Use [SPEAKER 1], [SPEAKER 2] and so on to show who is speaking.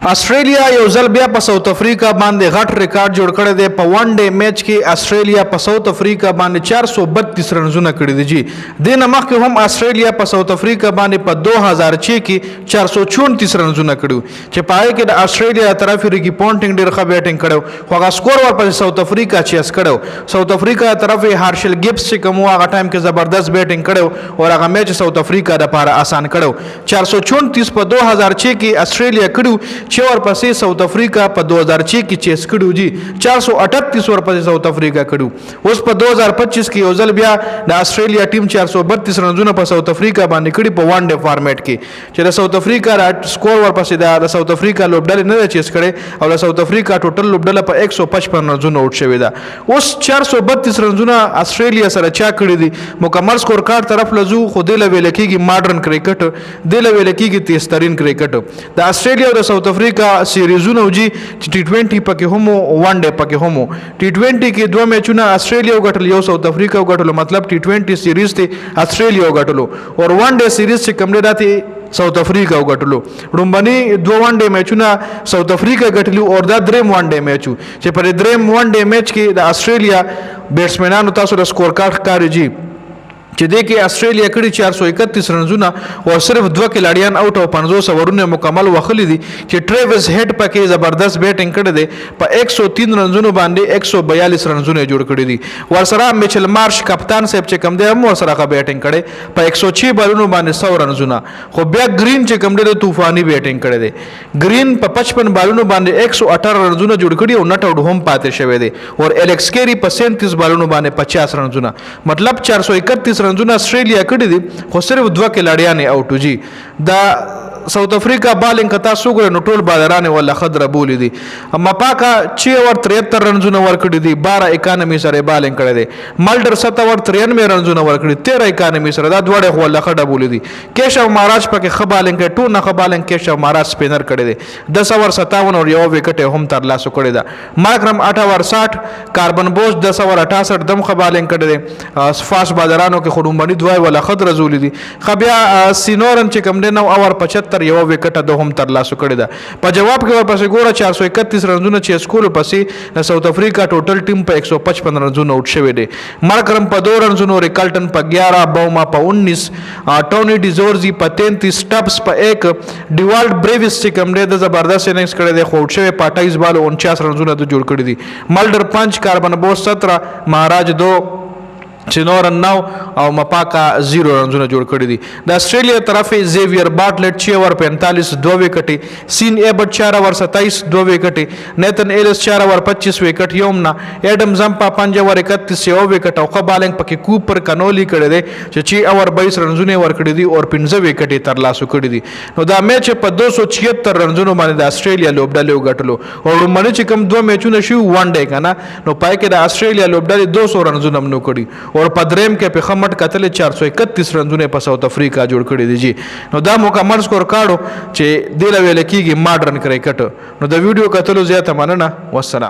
[SPEAKER 1] آسټرالیا یو ځل بیا په ساوث افریقا باندې غټ ریکارډ جوړ کړی دی. په ون ډے میچ کې آسټرالیا په ساوث افریقا باندې 432 رنزونه کړي دي. جی دینه مخکې هم آسټرالیا په ساوث افریقا باندې په 2006 کې 434 رنزونه کړي چې پای کې د آسټرالیا طرف ریکی پونټینګ ډېر ښه بیټینګ کړو، خو هغه سکور ورپسې ساوث افریقا چیس کړو. ساوث افریقا طرف هارشل ګیبس چې کوم هغه ټایم کې زبردست بیټینګ کړو او هغه میچ ساوث افریقا لپاره آسان کړو. 434 په 2006 کې آسټرالیا کړو چې ورپسې ساوث افریقا په 2006 کې چیس کړو. جی 438 ورپسې ساوث افریقا کړو. اوس په 2025 کې یو ځل بیا د آسټرالیا ټیم 432 رنزونه په ساوث افریقا باندې کړي په ون ډے فارمیټ کې، چې د ساوث افریقا سکور ورپسې د ساوث افریقا لوبډلې نه چیس کړي او د ساوث افریقا ټوټل لوبډله په 155 رنزونه اوټ شوې ده. اوس 432 رنزونه آسټرالیا سره چا کړي دي. مکمل سکور کارت طرف لزو خو د لویل کېږي ماډرن کرکټ، د لویل کېږي تیزترین کرکټ. د آسټرالیا او د ساوث افریقا سیریزونه وجي چې ټي 20 پکې هم ون ډے پکې هم. ټي 20 کې دوه میچونه آسټرالیا وګټل، یو ساوث افریقا وګټل، مطلب ټي 20 سیریز ته آسټرالیا وګټلو او ون ډے سیریز چې کوم دی راته ساوث افریقا وګټلو. رومبني دوه ون ډے میچونه ساوث افریقا ګټلو او دا دریم ون ډے میچ چې پر دریم ون ډے میچ کې د آسټرالیا بیټسمنانو تاسو د سکور کارت ښکاري جی چې دې کې آسټرالیا کړي 431 رنزونه او صرف دوه کلاډیان آوټ او 500 ورونه مکمل وخلی دي چې ټریویس هیډ پکې زبردست بیټینګ کړی دی. په 103 رنزونو باندې 142 رنزونه جوړ کړي دي. ورسره میچل مارش کپتان صاحب چې کوم دی هم ورسره بیټینګ کړي په 106 بالونو باندې 100 رنزونه. خو بیا گرین چې کوم دی طوفاني بیټینګ کړي دی. گرین په 55 بالونو باندې 118 رنزونه جوړ کړي او نټ آوټ هم پاتې شوی دی. او الیکس کیری په 37 بالونو باندې 50 رنزونه، مطلب 431 رنزونه آسټرالیا کړي دي خو صرف دوه کلاډیان آوټ. جی دا ساوث افریقا بالینګ کتا سوګره نو ټول بالران ولا خضر بولی دي. مپاکا 6 ور 73 رنزونه ور کړي دي، 12 اکانومي سره بالینګ کړي دي. مالډر 7 ور 93 رنزونه ور کړي، 13 اکانومي سره دا دوړې ولا خډه بولی دي. کیشو ماراج پکې خبالینګ کړي، ټول نه خبالینګ کیشو ماراج سپینر کړي دي. 10 ور 57 اور یو وکټ هم تر لاسو کړي دا. مارکرم 8 ور 60، کاربن بوش 10 ور 68 دم خبالینګ کړي دي. فاش بازارانو کې خډوم باندې دوای ولا خضر زولې دي. خبیا سینورن چې کوم دی نو اور 75 یو وکټ د هم تر لاسو کړی ده. په جواب کې ورپسې ګوره 431 رنزونه چې سکول پسې د ساوث افریقا ټوټل ټیم په 155 رنزونه اوټ شوی دی. مارکرم په 2 رنزونو، ریکلټن په 11، بوما په 19، ټونی ډیزورزي په 33، ټپس په 1، ډیوالډ بریویس چې کوم دی د زبردست اننګز کړی دی خو اوټ شوی په 28 بالو 49 رنزونه د جوړ کړی دي. مالډر 5، کاربن بوس 17، مهاراج 2، چنورن 9 او مپاکا 0 رنزونه جوړ کړي دي. د آسټرالیا طرف زیویر باټلټ 6 ور 45 2 وکټي، سین ایبټ 4 ور 27 2 وکټي، نیتن ایلس 4 ور 25 وکټ یومنا، اډم زمپا 5 ور 31 یو وکټ او خبالنګ پکې کوپر کنولی کړي دي چې 6 اور 22 رنزونه ور کړي دي او 15 وکټي تر لاسو کړي دي. نو دا میچ په 276 رنزونو باندې د آسټرالیا لوبډلې وګټلو او لومړی چې کوم دوه میچونه شو ون ډے کنه نو پای کې د آسټرالیا لوبډلې 200 رنزونه منو کړي اور په دریم کې په خمټ کتل 431 رنزونه په ساوث افریقا جوړ کړي دي. جی نو دا مکمل سکور کارو چې د لویل کېږي ماډرن کرکټ. نو د ویډیو کتلو زیاته مننه، والسلام.